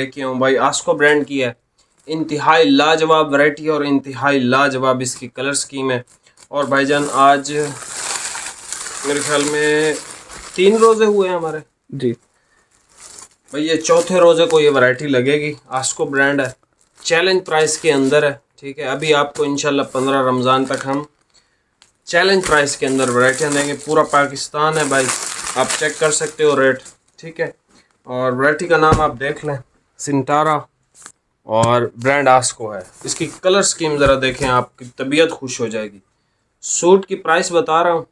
लेके आऊँ भाई, आस्को ब्रांड की है। इंतहाई लाजवाब वैरायटी और इंतहाई लाजवाब इसकी कलर स्कीम है। और भाईजान आज मेरे ख्याल में 3 रोज़े हुए हैं हमारे जी भाई, ये चौथे रोज़े को ये वैरायटी लगेगी। आस्को ब्रांड है, चैलेंज प्राइस के अंदर है। ठीक है, अभी आपको इंशाल्लाह 15 रमज़ान तक हम चैलेंज प्राइस के अंदर वैरायटियाँ देंगे। पूरा पाकिस्तान है भाई, आप चेक कर सकते हो रेट। ठीक है, और वैरायटी का नाम आप देख लें, सिंटारा, और ब्रांड आस्को है। इसकी कलर स्कीम ज़रा देखें, आपकी तबीयत खुश हो जाएगी। सूट की प्राइस बता रहा हूँ,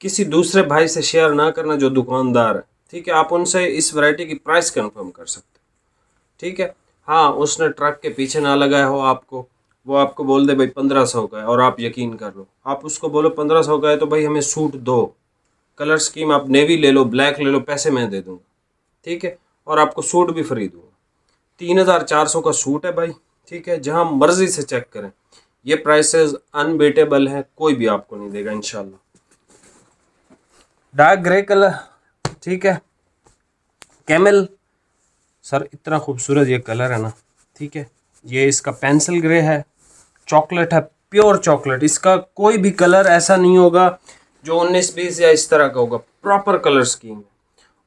किसी दूसरे भाई से शेयर ना करना जो दुकानदार है। ठीक है, आप उनसे इस वैरायटी की प्राइस कंफर्म कर सकते हो। ठीक है, हाँ, उसने ट्रक के पीछे ना लगाया हो आपको, वो आपको बोल दे भाई 1500 का है और आप यकीन कर लो। आप उसको बोलो 1500 का है तो भाई हमें सूट दो, कलर स्कीम आप नेवी ले लो, ब्लैक ले लो, पैसे मैं दे दूँगा। ठीक है, और आपको सूट भी फ्री दूँगा। 3400 का सूट है भाई। ठीक है, जहाँ मर्जी से चेक करें, ये प्राइसेस अनबीटेबल हैं, कोई भी आपको नहीं देगा इंशाल्लाह। डार्क ग्रे कलर, ठीक है, कैमल सर, इतना खूबसूरत ये कलर है ना। ठीक है, ये इसका पेंसिल ग्रे है, चॉकलेट है, प्योर चॉकलेट। इसका कोई भी कलर ऐसा नहीं होगा जो 19-20 या इस तरह का होगा, प्रॉपर कलर स्कीम है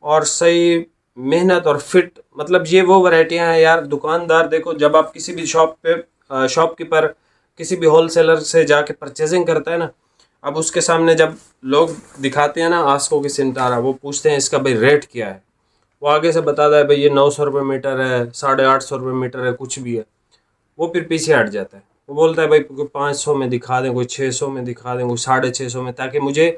और सही मेहनत और फिट। मतलब ये वो वैरायटियां हैं यार, दुकानदार देखो, जब आप किसी भी शॉपकीपर किसी भी होलसेलर से जाके परचेजिंग करता है ना, अब उसके सामने जब लोग दिखाते हैं ना आस्को की सिंटारा, वो पूछते हैं इसका भाई रेट क्या है, वो आगे से बताता है भाई ये 900 रुपये मीटर है, 850 रुपये मीटर है, कुछ भी है। वो फिर पीछे हट जाता है, वो बोलता है भाई कोई 500 में दिखा दें, कोई 600 में दिखा दें, कोई 650 में, ताकि मुझे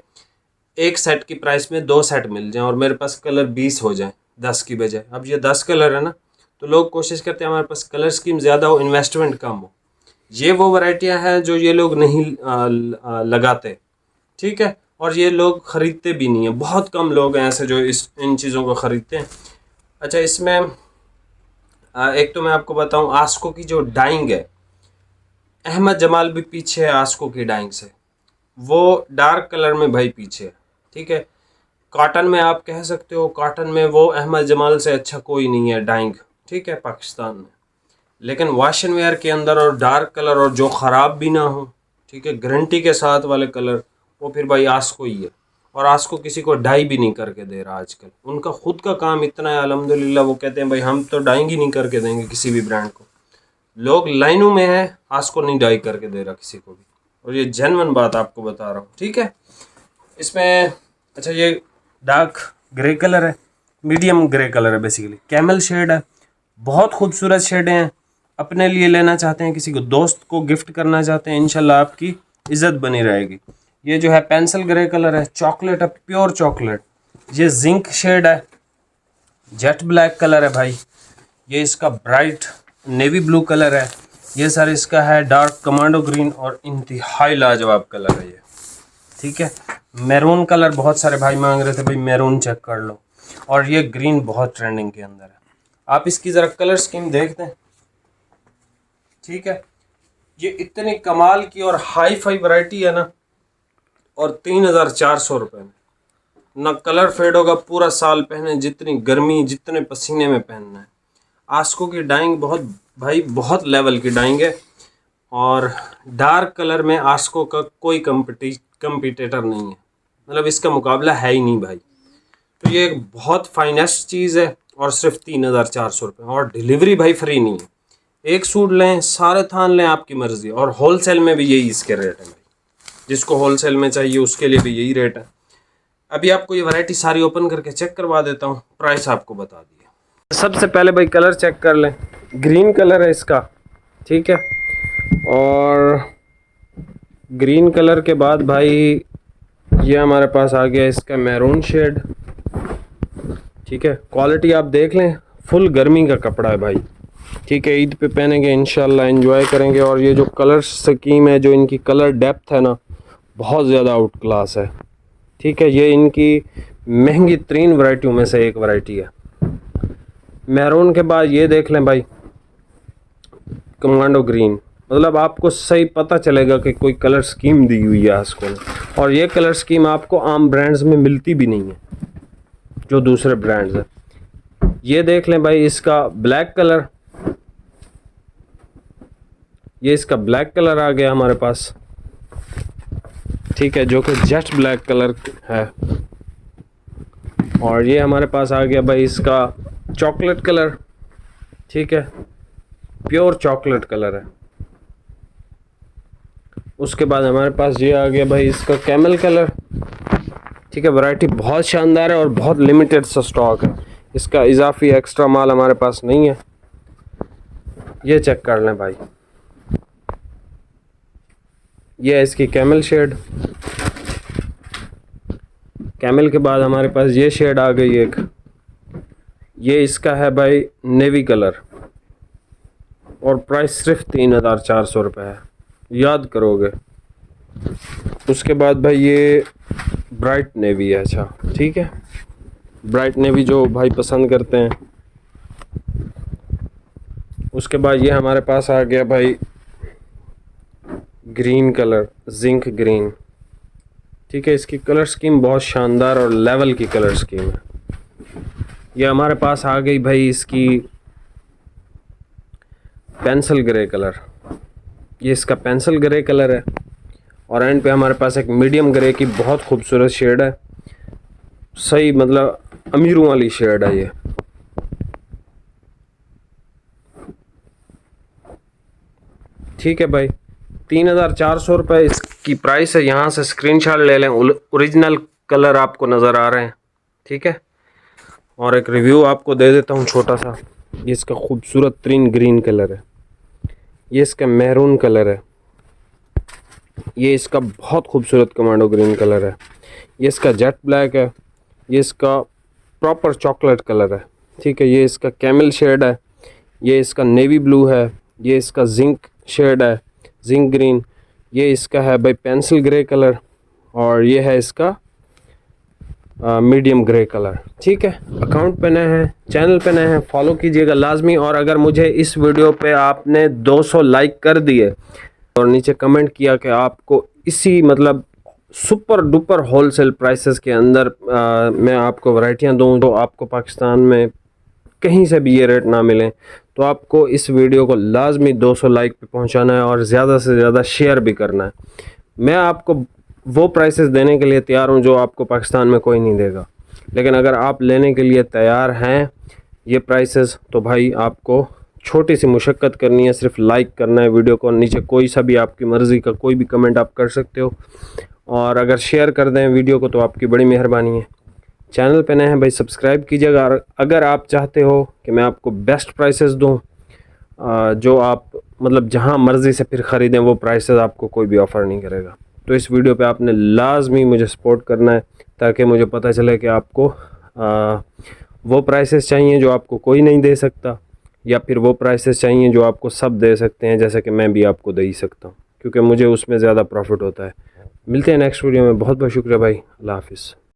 एक सेट की प्राइस में 2 सेट मिल जाएं और मेरे पास कलर 20 हो जाएं 10 की बजाय। अब ये 10 कलर है ना, तो लोग कोशिश करते हैं हमारे पास कलर स्कीम ज़्यादा हो, इन्वेस्टमेंट कम हो। ये वो वैरायटियां हैं जो ये लोग नहीं लगाते। ठीक है, और ये लोग ख़रीदते भी नहीं हैं, बहुत कम लोग हैं ऐसे जो इन चीज़ों को ख़रीदते हैं। अच्छा, इसमें एक तो मैं आपको बताऊं, आस्को की जो डाइंग है, अहमद जमाल भी पीछे है आस्को की डाइंग से, वो डार्क कलर में भाई पीछे है। ठीक है, कॉटन में आप कह सकते हो, कॉटन में वो अहमद जमाल से अच्छा कोई नहीं है डाइंग। ठीक है, पाकिस्तान में। लेकिन वाशन वेयर के अंदर और डार्क कलर और जो ख़राब भी ना हो, ठीक है, गारंटी के साथ वाले कलर, वो फिर भाई आस्को ही है। और आस्को किसी को डाई भी नहीं करके दे रहा आजकल, उनका खुद का काम इतना है अल्हम्दुलिल्लाह, वो कहते हैं भाई हम तो डाइंग ही नहीं करके देंगे किसी भी ब्रांड को। लोग लाइनों में है, आस्को नहीं डाई करके दे रहा किसी को भी, और ये जेन्युइन बात आपको बता रहा हूँ। ठीक है, इसमें अच्छा, ये डार्क ग्रे कलर है, मीडियम ग्रे कलर है, बेसिकली कैमल शेड है, बहुत खूबसूरत शेडें हैं। अपने लिए लेना चाहते हैं, किसी को दोस्त को गिफ्ट करना चाहते हैं, इंशाल्लाह आपकी इज़्ज़त बनी रहेगी। ये जो है पेंसिल ग्रे कलर है, चॉकलेट है, प्योर चॉकलेट। ये जिंक शेड है, जेट ब्लैक कलर है भाई। ये इसका ब्राइट नेवी ब्लू कलर है। ये सर इसका है डार्क कमांडो ग्रीन, और इंतहाई लाजवाब कलर है ये। ठीक है, मैरून कलर बहुत सारे भाई मांग रहे थे, भाई मैरून चेक कर लो। और ये ग्रीन बहुत ट्रेंडिंग के अंदर है, आप इसकी ज़रा कलर स्कीम देख दें। ठीक है, ये इतनी कमाल की और हाई फाई वैरायटी है ना, और 3400 रुपये में ना कलर फेड होगा, पूरा साल पहने, जितनी गर्मी जितने पसीने में पहनना है। आस्को की डाइंग बहुत भाई, बहुत लेवल की डाइंग है, और डार्क कलर में आस्को का कोई कंपटीटर नहीं है, मतलब इसका मुकाबला है ही नहीं भाई। तो ये एक बहुत फाइनेस्ट चीज़ है, और सिर्फ 3400 रुपये, और डिलीवरी भाई फ्री नहीं है। एक सूट लें, सारे थान लें, आपकी मर्ज़ी। और होलसेल में भी यही इसके रेट है भाई, जिसको होलसेल में चाहिए उसके लिए भी यही रेट है। अभी आपको ये वैरायटी सारी ओपन करके चेक करवा देता हूँ, प्राइस आपको बता दिए। सबसे पहले भाई कलर चेक कर लें, ग्रीन कलर है इसका। ठीक है, और ग्रीन कलर के बाद भाई ये हमारे पास आ गया इसका मैरून शेड। ठीक है, क्वालिटी आप देख लें, फुल गर्मी का कपड़ा है भाई। ठीक है, ईद पे पहनेंगे इंशाल्लाह, एंजॉय करेंगे। और ये जो कलर स्कीम है, जो इनकी कलर डेप्थ है ना, बहुत ज़्यादा आउट क्लास है। ठीक है, ये इनकी महंगी तरीन वैरायटियों में से एक वैरायटी है। मैरून के बाद ये देख लें भाई, कमांडो ग्रीन। मतलब आपको सही पता चलेगा कि कोई कलर स्कीम दी हुई है आस्को ने, और ये कलर स्कीम आपको आम ब्रांड्स में मिलती भी नहीं है, जो दूसरे ब्रांड्स हैं। ये देख लें भाई इसका ब्लैक कलर, ये इसका ब्लैक कलर आ गया हमारे पास, ठीक है, जो कि जेट ब्लैक कलर है। और ये हमारे पास आ गया भाई इसका चॉकलेट कलर, ठीक है, प्योर चॉकलेट कलर है। उसके बाद हमारे पास ये आ गया भाई इसका कैमल कलर, ठीक है। वैरायटी बहुत शानदार है और बहुत लिमिटेड सा स्टॉक है, इसका इजाफी एक्स्ट्रा माल हमारे पास नहीं है। ये चेक कर लें भाई, ये है इसकी कैमल शेड। कैमल के बाद हमारे पास ये शेड आ गई एक, ये इसका है भाई नेवी कलर और प्राइस सिर्फ 3400 रुपये है, याद करोगे। उसके बाद भाई ये ब्राइट नेवी है, अच्छा ठीक है, ब्राइट नेवी जो भाई पसंद करते हैं। उसके बाद ये हमारे पास आ गया भाई ग्रीन कलर, जिंक ग्रीन, ठीक है। इसकी कलर स्कीम बहुत शानदार और लेवल की कलर स्कीम है। ये हमारे पास आ गई भाई इसकी पेंसिल ग्रे कलर, ये इसका पेंसिल ग्रे कलर है। और एंड पे हमारे पास एक मीडियम ग्रे की बहुत खूबसूरत शेड है, सही मतलब अमीरों वाली शेड है ये। ठीक है भाई, 3400 रुपये इसकी प्राइस है। यहाँ से स्क्रीनशॉट ले लें, ओरिजिनल कलर आपको नज़र आ रहे हैं, ठीक है। और एक रिव्यू आपको दे देता हूँ छोटा सा। ये इसका खूबसूरत तरीन ग्रीन कलर है, ये इसका मैरून कलर है, ये इसका बहुत खूबसूरत कमांडो ग्रीन कलर है, ये इसका जेट ब्लैक है, ये इसका प्रॉपर चॉकलेट कलर है, ठीक है। ये इसका कैमल शेड है, ये इसका नेवी ब्लू है, ये इसका जिंक शेड है, जिंक ग्रीन, ये इसका है भाई पेंसिल ग्रे कलर, और ये है इसका मीडियम ग्रे कलर, ठीक है। अकाउंट पे नए हैं, चैनल पे नए हैं, फॉलो कीजिएगा लाजमी। और अगर मुझे इस वीडियो पे आपने 200 लाइक कर दिए और नीचे कमेंट किया कि आपको इसी मतलब सुपर डुपर होलसेल प्राइसेस के अंदर मैं आपको वैरायटियाँ दूँ, तो आपको पाकिस्तान में कहीं से भी ये रेट ना मिलें, तो आपको इस वीडियो को लाजमी 200 लाइक पे पहुंचाना है और ज़्यादा से ज़्यादा शेयर भी करना है। मैं आपको वो प्राइसेस देने के लिए तैयार हूं जो आपको पाकिस्तान में कोई नहीं देगा, लेकिन अगर आप लेने के लिए तैयार हैं ये प्राइसेस, तो भाई आपको छोटी सी मुशक्क़त करनी है, सिर्फ लाइक करना है वीडियो को। नीचे कोई सा भी आपकी मर्ज़ी का कोई भी कमेंट आप कर सकते हो, और अगर शेयर कर दें वीडियो को तो आपकी बड़ी मेहरबानी है। चैनल पे नए हैं भाई, सब्सक्राइब कीजिएगा। अगर आप चाहते हो कि मैं आपको बेस्ट प्राइसेस दूं, जो आप मतलब जहां मर्ज़ी से फिर ख़रीदें, वो प्राइसेस आपको कोई भी ऑफ़र नहीं करेगा। तो इस वीडियो पे आपने लाजमी मुझे सपोर्ट करना है, ताकि मुझे पता चले कि आपको वो प्राइसेस चाहिए जो आपको कोई नहीं दे सकता, या फिर वो प्राइसेस चाहिए जो आपको सब दे सकते हैं, जैसे कि मैं भी आपको दे ही सकता हूँ, क्योंकि मुझे उसमें ज़्यादा प्रॉफिट होता है। मिलते हैं नेक्स्ट वीडियो में। बहुत बहुत शुक्रिया भाई, अल्लाह हाफिज़।